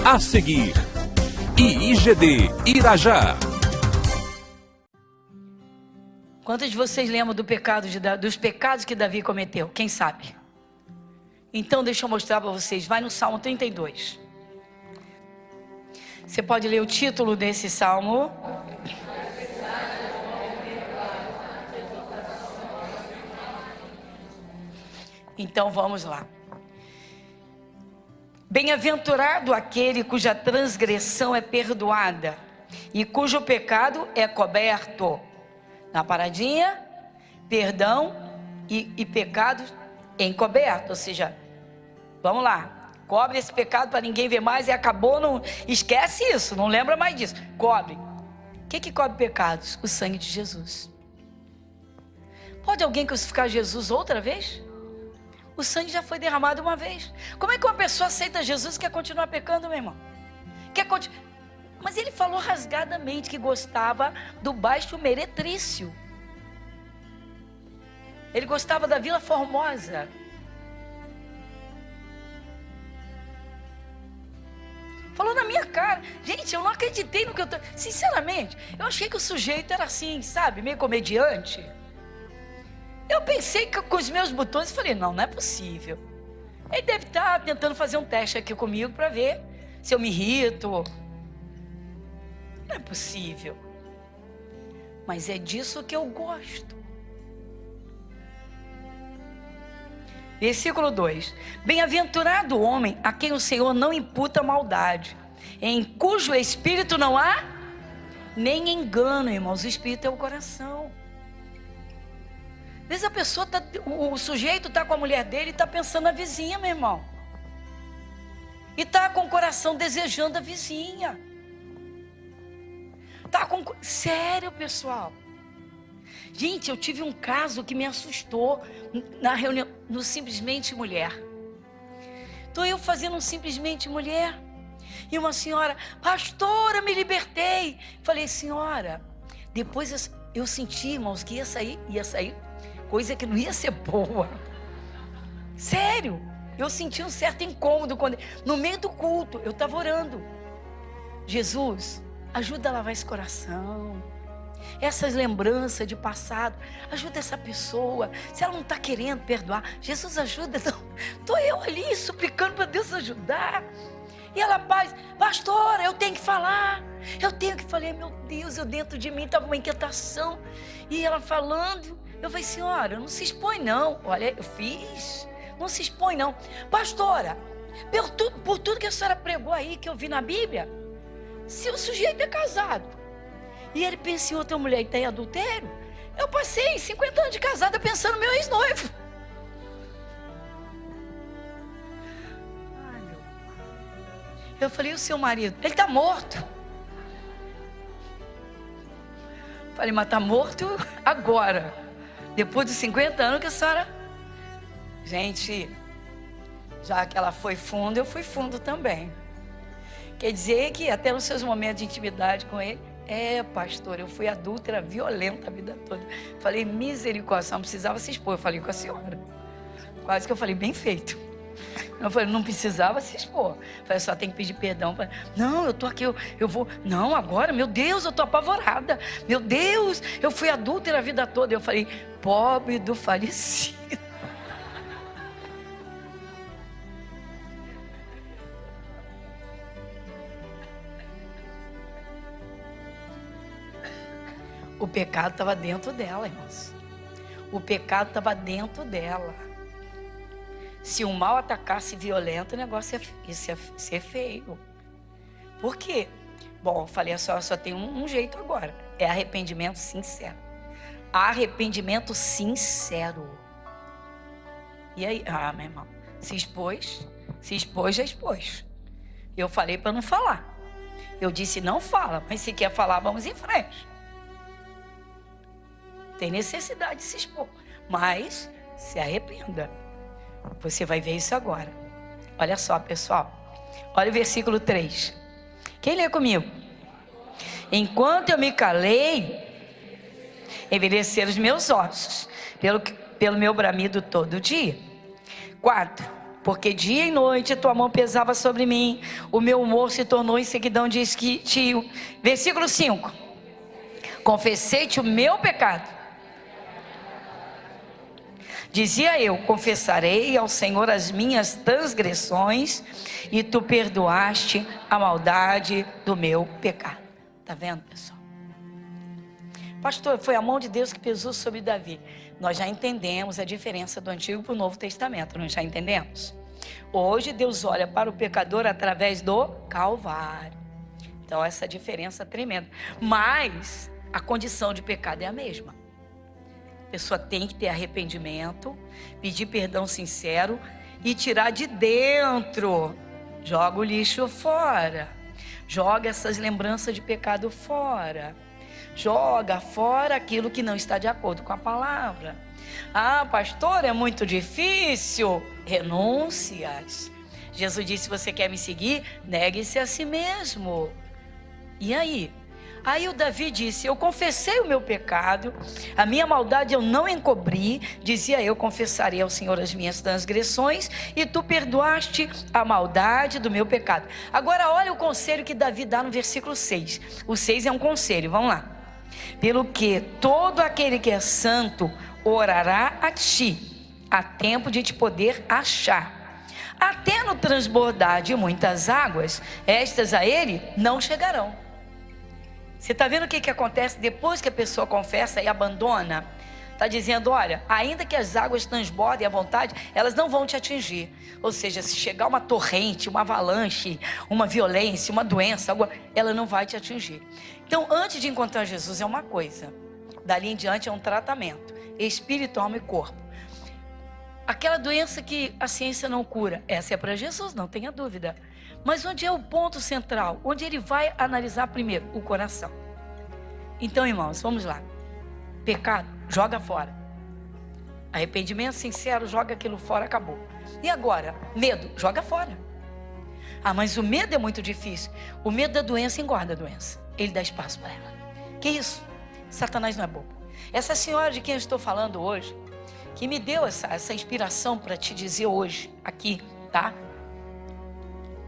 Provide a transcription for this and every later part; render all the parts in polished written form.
A seguir, IIGD Irajá. Quantos de vocês lembram dos pecados que Davi cometeu? Quem sabe? Então deixa eu mostrar para vocês. Vai no Salmo 32. Você pode ler o título desse salmo? Então vamos lá. Bem-aventurado aquele cuja transgressão é perdoada e cujo pecado é coberto. Na paradinha, perdão e pecado encoberto. Ou seja, vamos lá, cobre esse pecado para ninguém ver mais e acabou, não esquece isso, não lembra mais disso. Cobre. O que cobre pecados? O sangue de Jesus. Pode alguém crucificar Jesus outra vez? O sangue já foi derramado uma vez. Como é que uma pessoa aceita Jesus e quer continuar pecando, meu irmão? Mas ele falou rasgadamente que gostava do Baixo Meretrício. Ele gostava da Vila Formosa. Falou na minha cara. Gente, eu não acreditei no que eu tô... Sinceramente, eu achei que o sujeito era assim, sabe? Meio comediante. Eu pensei que com os meus botões, falei, não é possível. Ele deve estar tentando fazer um teste aqui comigo para ver se eu me irrito. Não é possível. Mas é disso que eu gosto. Versículo 2. Bem-aventurado o homem a quem o Senhor não imputa maldade, em cujo espírito não há nem engano, irmãos. O espírito é o coração. Às vezes a pessoa o sujeito está com a mulher dele e está pensando na vizinha, meu irmão. E está com o coração desejando a vizinha. Sério, pessoal. Gente, eu tive um caso que me assustou na reunião, no Simplesmente Mulher. Estou eu fazendo um Simplesmente Mulher. E uma senhora, pastora, me libertei. Falei, senhora, depois eu senti, irmãos, que ia sair coisa que não ia ser boa. Sério, eu senti um certo incômodo no meio do culto, eu estava orando. Jesus, ajuda a lavar esse coração, essas lembranças de passado, ajuda essa pessoa. Se ela não está querendo perdoar, Jesus ajuda. Estou eu ali suplicando para Deus ajudar. E ela, pastora, eu tenho que falar. Falei, meu Deus, dentro de mim estava uma inquietação. E ela falando, eu falei, senhora, não se expõe não. Olha, eu fiz, não se expõe não. Pastora, por tudo que a senhora pregou aí, que eu vi na Bíblia, se o sujeito é casado e ele pensa em outra mulher e está em adultério, eu passei 50 anos de casada pensando no meu ex-noivo. Ai, meu pai. Eu falei, o seu marido? Ele está morto. Falei, mas está morto agora, depois de 50 anos que a senhora... Gente, já que ela foi fundo, eu fui fundo também. Quer dizer que até nos seus momentos de intimidade com ele, pastor, eu fui adúltera, violenta a vida toda. Falei, misericórdia, não precisava se expor. Eu falei com a senhora. Quase que eu falei, bem feito. Eu falei, não precisava se expor. Eu falei, só tem que pedir perdão. Falei, não, eu tô aqui, eu vou... Não, agora, meu Deus, eu tô apavorada. Meu Deus, eu fui adúltera a vida toda. Eu falei, pobre do falecido. O pecado estava dentro dela, irmãos. O pecado estava dentro dela. Se o mal atacasse violento, o negócio ia ser feio. Por quê? Bom, eu falei, a senhora só tem um jeito agora. É arrependimento sincero. Arrependimento sincero. E aí, meu irmão, se expôs, já expôs. Eu falei para não falar. Eu disse, não fala, mas se quer falar, vamos em frente. Tem necessidade de se expor, mas se arrependa. Você vai ver isso agora. Olha só, pessoal. Olha o versículo 3. Quem lê comigo? Enquanto eu me calei, envelheceram os meus ossos, pelo meu bramido todo dia. 4. porque dia e noite tua mão pesava sobre mim, o meu humor se tornou em seguidão de esquitio. Versículo 5. Confessei-te o meu pecado. Dizia eu, confessarei ao Senhor as minhas transgressões, e tu perdoaste a maldade do meu pecado. Está vendo, pessoal? Pastor, foi a mão de Deus que pesou sobre Davi. Nós já entendemos a diferença do Antigo para o Novo Testamento, nós já entendemos. Hoje Deus olha para o pecador através do Calvário. Então essa diferença é tremenda. Mas a condição de pecado é a mesma. A pessoa tem que ter arrependimento, pedir perdão sincero e tirar de dentro. Joga o lixo fora. Joga essas lembranças de pecado fora. Joga fora aquilo que não está de acordo com a palavra. Ah, pastor, é muito difícil. Renúncias. Jesus disse, se você quer me seguir, negue-se a si mesmo. E aí? Aí o Davi disse, eu confessei o meu pecado, a minha maldade eu não encobri, dizia eu, confessarei ao Senhor as minhas transgressões, e tu perdoaste a maldade do meu pecado. Agora olha o conselho que Davi dá no versículo 6. O 6 é um conselho, vamos lá. Pelo que todo aquele que é santo orará a ti, há tempo de te poder achar. Até no transbordar de muitas águas, estas a ele não chegarão. Você está vendo o que acontece depois que a pessoa confessa e abandona? Está dizendo, olha, ainda que as águas transbordem à vontade, elas não vão te atingir. Ou seja, se chegar uma torrente, uma avalanche, uma violência, uma doença, ela não vai te atingir. Então, antes de encontrar Jesus é uma coisa. Dali em diante é um tratamento. Espírito, alma e corpo. Aquela doença que a ciência não cura, essa é para Jesus, não tenha dúvida. Mas onde é o ponto central? Onde ele vai analisar primeiro? O coração. Então, irmãos, vamos lá. Pecado, joga fora. Arrependimento sincero, joga aquilo fora, acabou. E agora? Medo, joga fora. Ah, mas o medo é muito difícil. O medo da doença engorda a doença. Ele dá espaço para ela. Que isso? Satanás não é bobo. Essa senhora de quem eu estou falando hoje, que me deu essa inspiração para te dizer hoje, aqui, tá?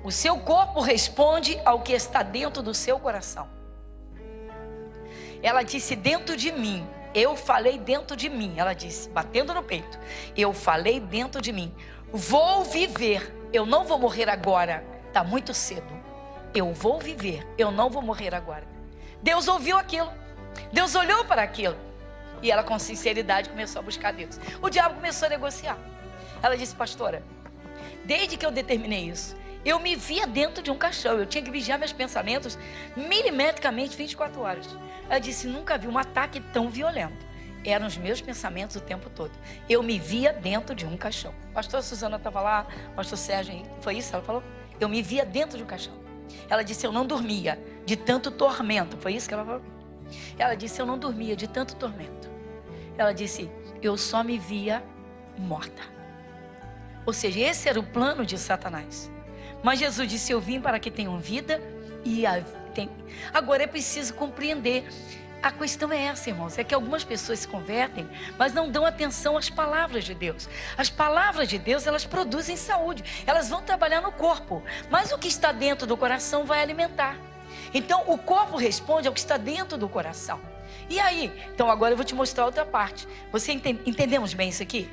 O seu corpo responde ao que está dentro do seu coração. Ela disse dentro de mim. Eu falei dentro de mim. Ela disse, batendo no peito. Eu falei dentro de mim. Vou viver. Eu não vou morrer agora. Está muito cedo. Eu vou viver. Eu não vou morrer agora. Deus ouviu aquilo. Deus olhou para aquilo. E ela com sinceridade começou a buscar Deus. O diabo começou a negociar. Ela disse, pastora, desde que eu determinei isso, eu me via dentro de um caixão. Eu tinha que vigiar meus pensamentos milimetricamente 24 horas. Ela disse, nunca vi um ataque tão violento. Eram os meus pensamentos o tempo todo. Eu me via dentro de um caixão. Pastora Suzana estava lá, pastor Sérgio, foi isso? Ela falou, eu me via dentro de um caixão. Ela disse, eu não dormia de tanto tormento. Foi isso que ela falou? Ela disse, eu não dormia de tanto tormento. Ela disse, eu só me via morta. Ou seja, esse era o plano de Satanás. Mas Jesus disse, eu vim para que tenham vida e Agora é preciso compreender. A questão é essa, irmãos, é que algumas pessoas se convertem, mas não dão atenção às palavras de Deus. As palavras de Deus, elas produzem saúde, elas vão trabalhar no corpo, mas o que está dentro do coração vai alimentar. Então o corpo responde ao que está dentro do coração. E aí? Então agora eu vou te mostrar outra parte. Você entendemos bem isso aqui?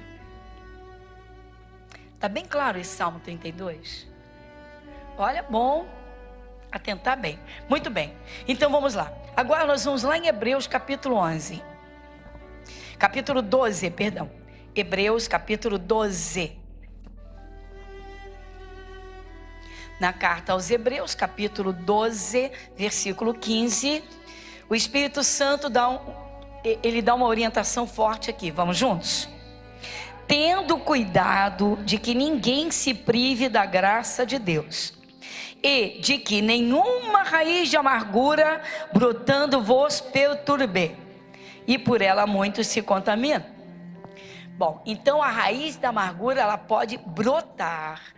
Está bem claro esse Salmo 32? Olha, bom atentar bem. Muito bem. Então vamos lá. Agora nós vamos lá em Hebreus capítulo 11. Capítulo 12, perdão. Hebreus capítulo 12. Na carta aos Hebreus, capítulo 12, versículo 15, o Espírito Santo dá uma orientação forte aqui. Vamos juntos? Tendo cuidado de que ninguém se prive da graça de Deus, e de que nenhuma raiz de amargura brotando vos perturbe, e por ela muitos se contaminam. Bom, então a raiz da amargura, ela pode brotar.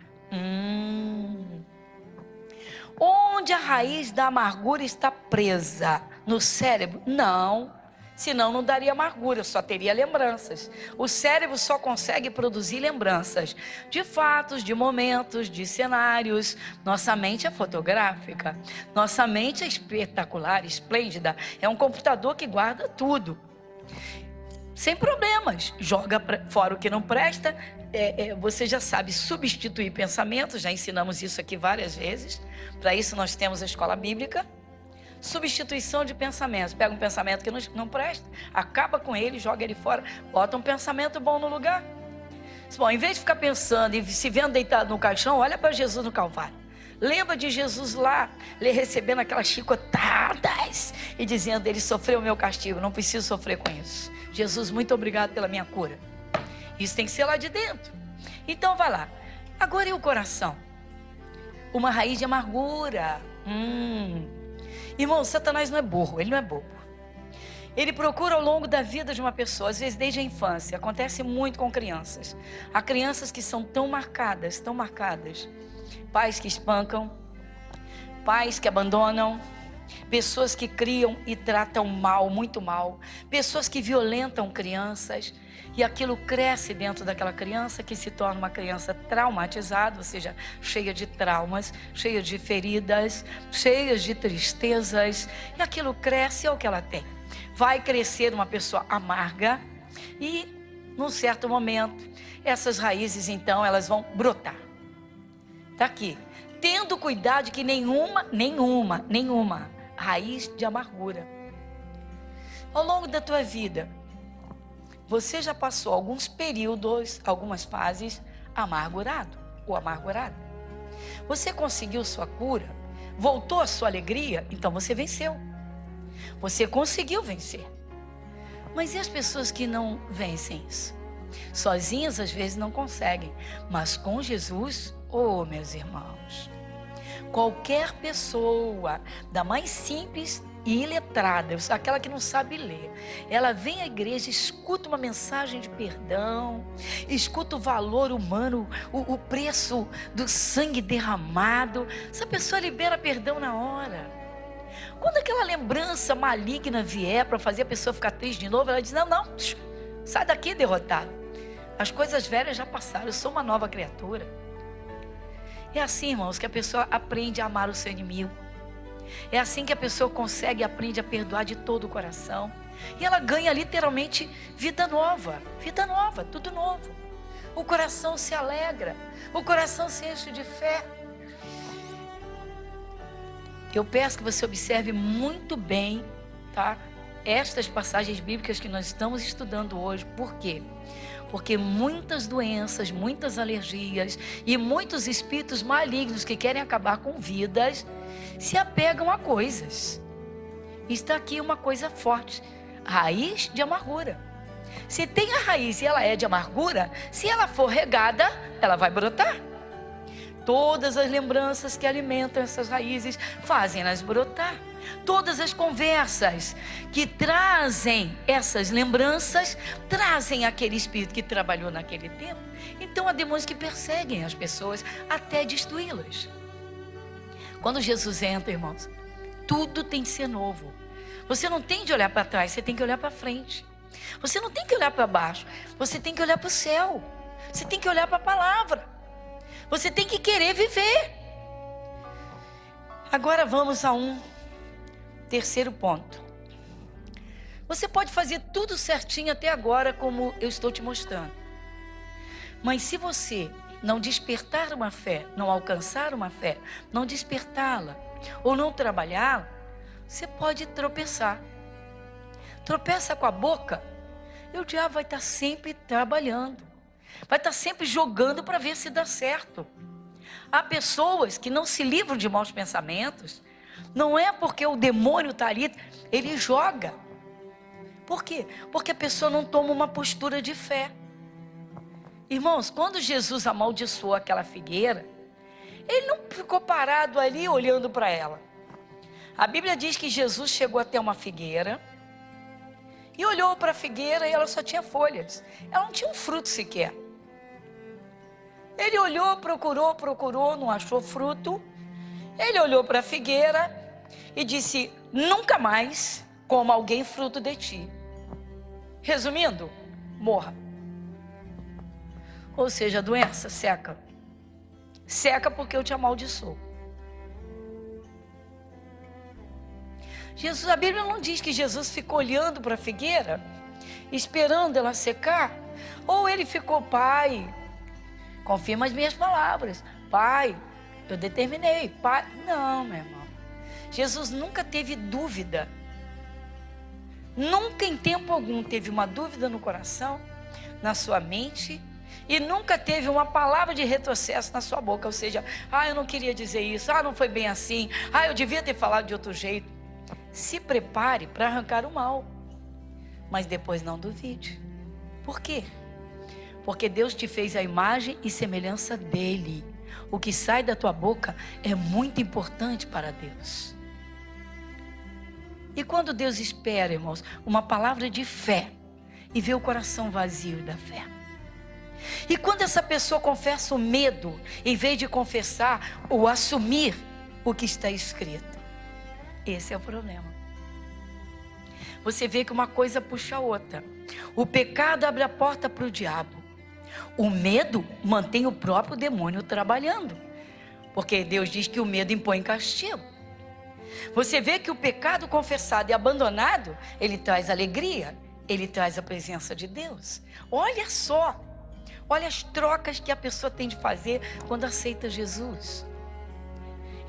Onde a raiz da amargura está presa? No cérebro? Não. Senão não daria amargura, só teria lembranças. O cérebro só consegue produzir lembranças de fatos, de momentos, de cenários. Nossa mente é fotográfica. Nossa mente é espetacular, esplêndida. É um computador que guarda tudo. Sem problemas. Joga fora o que não presta. Você já sabe substituir pensamentos. Já ensinamos isso aqui várias vezes. Para isso nós temos a escola bíblica. Substituição de pensamentos. Pega um pensamento que não presta, acaba com ele, joga ele fora, bota um pensamento bom no lugar. Bom, em vez de ficar pensando e se vendo deitado no caixão, olha para Jesus no Calvário. Lembra de Jesus lá, lhe recebendo aquelas chicotadas e dizendo: ele sofreu o meu castigo, não preciso sofrer com isso. Jesus, muito obrigado pela minha cura. Isso tem que ser lá de dentro. Então vai lá. Agora e o coração? Uma raiz de amargura. Irmão, Satanás não é burro, ele não é bobo. Ele procura ao longo da vida de uma pessoa, às vezes desde a infância. Acontece muito com crianças. Há crianças que são tão marcadas. Pais que espancam, pais que abandonam, pessoas que criam e tratam mal, muito mal, pessoas que violentam crianças. E aquilo cresce dentro daquela criança, que se torna uma criança traumatizada, ou seja, cheia de traumas, cheia de feridas, cheia de tristezas. E aquilo cresce, é o que ela tem. Vai crescer uma pessoa amarga e, num certo momento, essas raízes, então, elas vão brotar. Está aqui. Tendo cuidado de que nenhuma raiz de amargura. Ao longo da tua vida, você já passou alguns períodos, algumas fases amargurado ou amargurada. Você conseguiu sua cura? Voltou a sua alegria? Então você venceu. Você conseguiu vencer. Mas e as pessoas que não vencem isso? Sozinhas às vezes não conseguem. Mas com Jesus, meus irmãos, qualquer pessoa, da mais simples e iletrada, aquela que não sabe ler, ela vem à igreja, escuta uma mensagem de perdão, escuta o valor humano, o preço do sangue derramado. Essa pessoa libera perdão na hora. Quando aquela lembrança maligna vier para fazer a pessoa ficar triste de novo, ela diz: não, sai daqui, derrotado. As coisas velhas já passaram, eu sou uma nova criatura. É assim, irmãos, que a pessoa aprende a amar o seu inimigo. É assim que a pessoa consegue e aprende a perdoar de todo o coração. E ela ganha literalmente vida nova, tudo novo. O coração se alegra, o coração se enche de fé. Eu peço que você observe muito bem, tá? Estas passagens bíblicas que nós estamos estudando hoje. Por quê? Porque muitas doenças, muitas alergias e muitos espíritos malignos que querem acabar com vidas se apegam a coisas. Está aqui uma coisa forte: raiz de amargura. Se tem a raiz e ela é de amargura, se ela for regada, ela vai brotar. Todas as lembranças que alimentam essas raízes fazem-nas brotar. Todas as conversas que trazem essas lembranças, trazem aquele espírito que trabalhou naquele tempo. Então há demônios que perseguem as pessoas até destruí-las. Quando Jesus entra, irmãos, tudo tem que ser novo. Você não tem de olhar para trás, você tem que olhar para frente. Você não tem que olhar para baixo, você tem que olhar para o céu. Você tem que olhar para a palavra. Você tem que querer viver. Agora vamos a um terceiro ponto. Você pode fazer tudo certinho até agora, como eu estou te mostrando. Mas se você não despertar uma fé, não alcançar uma fé, não despertá-la ou não trabalhá-la, você pode tropeçar. Tropeça com a boca, e o diabo vai estar sempre trabalhando. Vai estar sempre jogando para ver se dá certo. Há pessoas que não se livram de maus pensamentos. Não é porque o demônio está ali, ele joga. Por quê? Porque a pessoa não toma uma postura de fé. Irmãos, quando Jesus amaldiçoou aquela figueira, ele não ficou parado ali olhando para ela. A Bíblia diz que Jesus chegou até uma figueira e olhou para a figueira e ela só tinha folhas. Ela não tinha um fruto sequer. Ele olhou, procurou, não achou fruto. Ele olhou para a figueira e disse: nunca mais coma alguém fruto de ti. Resumindo, morra. Ou seja, a doença seca. Seca porque eu te amaldiçoo. Jesus, a Bíblia não diz que Jesus ficou olhando para a figueira, esperando ela secar. Ou ele ficou, Pai, confirma as minhas palavras. Pai, eu determinei. Pai, não, meu irmão. Jesus nunca teve dúvida. Nunca em tempo algum teve uma dúvida no coração, na sua mente, e nunca teve uma palavra de retrocesso na sua boca. Ou seja, eu não queria dizer isso, não foi bem assim, eu devia ter falado de outro jeito. Se prepare para arrancar o mal, mas depois não duvide. Por quê? Porque Deus te fez a imagem e semelhança dele. O que sai da tua boca é muito importante para Deus. E quando Deus espera, irmãos, uma palavra de fé e vê o coração vazio da fé. E quando essa pessoa confessa o medo, em vez de confessar ou assumir o que está escrito. Esse é o problema. Você vê que uma coisa puxa a outra. O pecado abre a porta para o diabo. O medo mantém o próprio demônio trabalhando. Porque Deus diz que o medo impõe castigo. Você vê que o pecado confessado e abandonado, ele traz alegria, ele traz a presença de Deus. Olha só, olha as trocas que a pessoa tem de fazer quando aceita Jesus.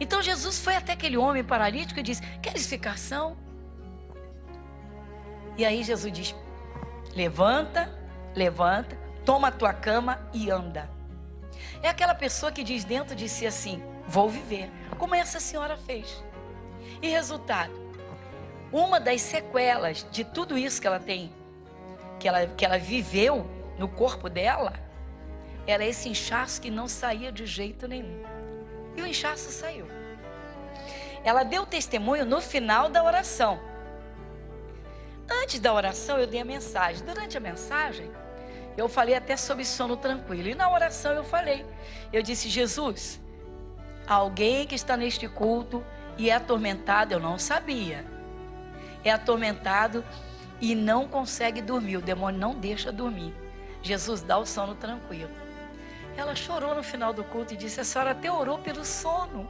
Então Jesus foi até aquele homem paralítico e disse: queres ficar são? E aí Jesus diz: levanta, levanta, toma a tua cama e anda. É aquela pessoa que diz dentro de si assim: vou viver, como essa senhora fez. E resultado, uma das sequelas de tudo isso que ela tem, que ela viveu no corpo dela, era esse inchaço que não saía de jeito nenhum. E o inchaço saiu. Ela deu testemunho no final da oração. Antes da oração eu dei a mensagem. Durante a mensagem eu falei até sobre sono tranquilo. E na oração eu disse: Jesus, alguém que está neste culto e é atormentado, eu não sabia. É atormentado e não consegue dormir. O demônio não deixa dormir. Jesus, dá o sono tranquilo. Ela chorou no final do culto e disse: a senhora até orou pelo sono.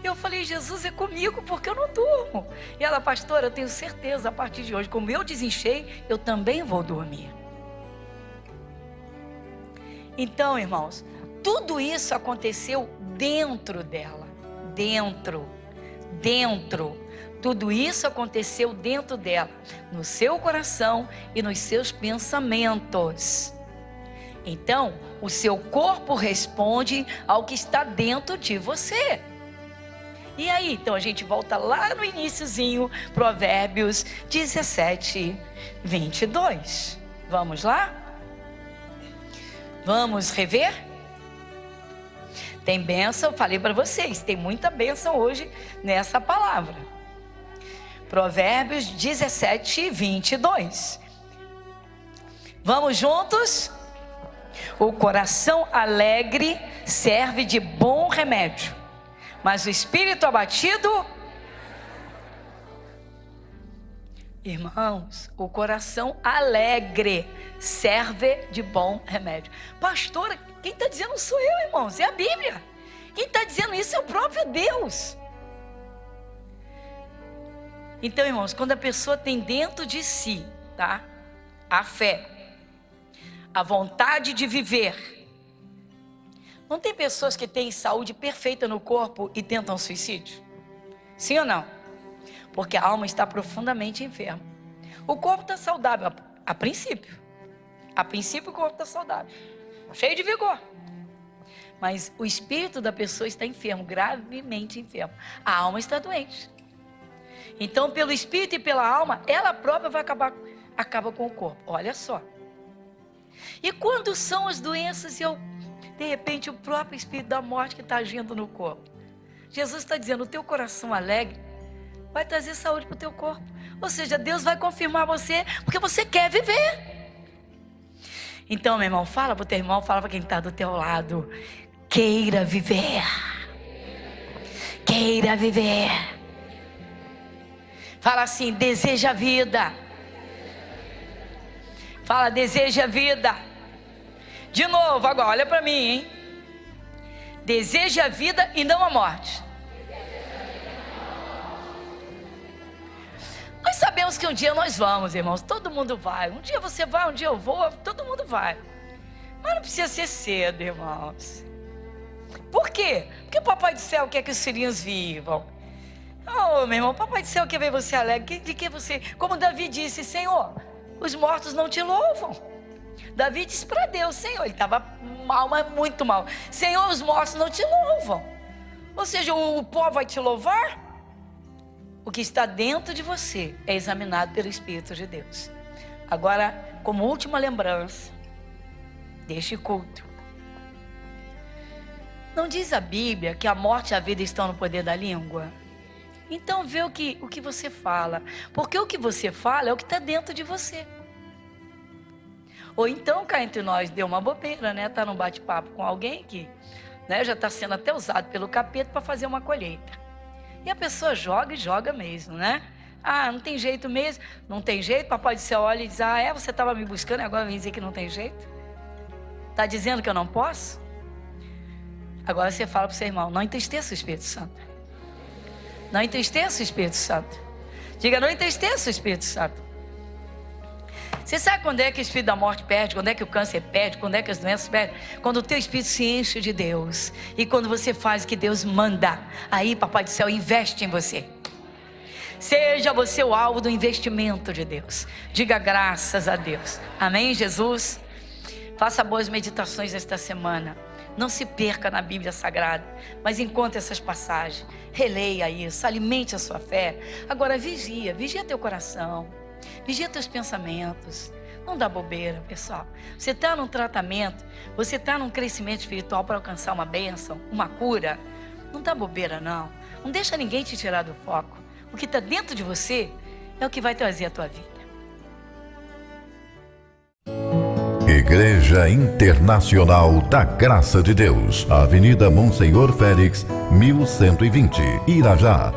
Eu falei: Jesus, é comigo porque eu não durmo. E ela: pastora, eu tenho certeza, a partir de hoje, como eu desinchei, eu também vou dormir. Então, irmãos, tudo isso aconteceu dentro dela. Dentro. Tudo isso aconteceu dentro dela, no seu coração e nos seus pensamentos. Então, o seu corpo responde ao que está dentro de você. E aí, então a gente volta lá no iniciozinho, Provérbios 17, 22. Vamos lá? Vamos rever? Tem bênção, falei para vocês, tem muita bênção hoje nessa palavra. Provérbios 17, 22. Vamos juntos? O coração alegre serve de bom remédio, mas o espírito abatido... Irmãos, o coração alegre serve de bom remédio. Pastora, quem está dizendo sou eu, irmãos, é a Bíblia. Quem está dizendo isso é o próprio Deus. Então, irmãos, quando a pessoa tem dentro de si, tá, a fé, a vontade de viver. Não tem pessoas que têm saúde perfeita no corpo e tentam suicídio? Sim ou não? Porque a alma está profundamente enferma. O corpo está saudável, a princípio. A princípio o corpo está saudável, cheio de vigor. Mas o espírito da pessoa está enfermo, gravemente enfermo. A alma está doente. Então, pelo espírito e pela alma, ela própria vai acaba com o corpo. Olha só. E quando são as doenças de repente, o próprio espírito da morte que está agindo no corpo? Jesus está dizendo: o teu coração alegre vai trazer saúde para o teu corpo. Ou seja, Deus vai confirmar você, porque você quer viver. Então, meu irmão, fala para o teu irmão, fala para quem está do teu lado: queira viver. Queira viver. Fala assim: deseja a vida. Fala, deseja a vida. De novo, agora, olha para mim, hein? Deseja a vida e não a morte. Nós sabemos que um dia nós vamos, irmãos. Todo mundo vai. Um dia você vai, um dia eu vou. Todo mundo vai. Mas não precisa ser cedo, irmãos. Por quê? Porque o Papai do Céu quer que os filhinhos vivam. Oh, meu irmão, o Papai do Céu quer ver você alegre. De que você... Como Davi disse, Senhor, os mortos não te louvam. Davi disse para Deus, Senhor, ele estava mal, mas muito mal. Senhor, os mortos não te louvam. Ou seja, o pó vai te louvar? O que está dentro de você é examinado pelo Espírito de Deus. Agora, como última lembrança deste culto, não diz a Bíblia que a morte e a vida estão no poder da língua? Então vê o que você fala, porque o que você fala é o que está dentro de você. Ou então cá entre nós deu uma bobeira, né? Tá num bate-papo com alguém que, né, já está sendo até usado pelo capeta para fazer uma colheita. E a pessoa joga e joga mesmo, né? Ah, não tem jeito mesmo. Não tem jeito. Papai do Céu olha e diz, você estava me buscando e agora vem dizer que não tem jeito? Está dizendo que eu não posso? Agora você fala para o seu irmão, não entristeça o Espírito Santo. Não entristeça o Espírito Santo. Diga, não entristeça o Espírito Santo. Você sabe quando é que o espírito da morte perde? Quando é que o câncer perde? Quando é que as doenças perdem? Quando o teu espírito se enche de Deus. E quando você faz o que Deus manda, aí Papai do Céu investe em você. Seja você o alvo do investimento de Deus. Diga graças a Deus. Amém, Jesus? Faça boas meditações esta semana. Não se perca na Bíblia Sagrada, mas encontre essas passagens. Releia isso, alimente a sua fé. Agora vigia teu coração. Vigia teus pensamentos. Não dá bobeira, pessoal. Você está num tratamento, você está num crescimento espiritual para alcançar uma bênção, uma cura. Não dá bobeira, não. Não deixa ninguém te tirar do foco. O que está dentro de você é o que vai trazer a tua vida. Igreja Internacional da Graça de Deus, Avenida Monsenhor Félix, 1120, Irajá.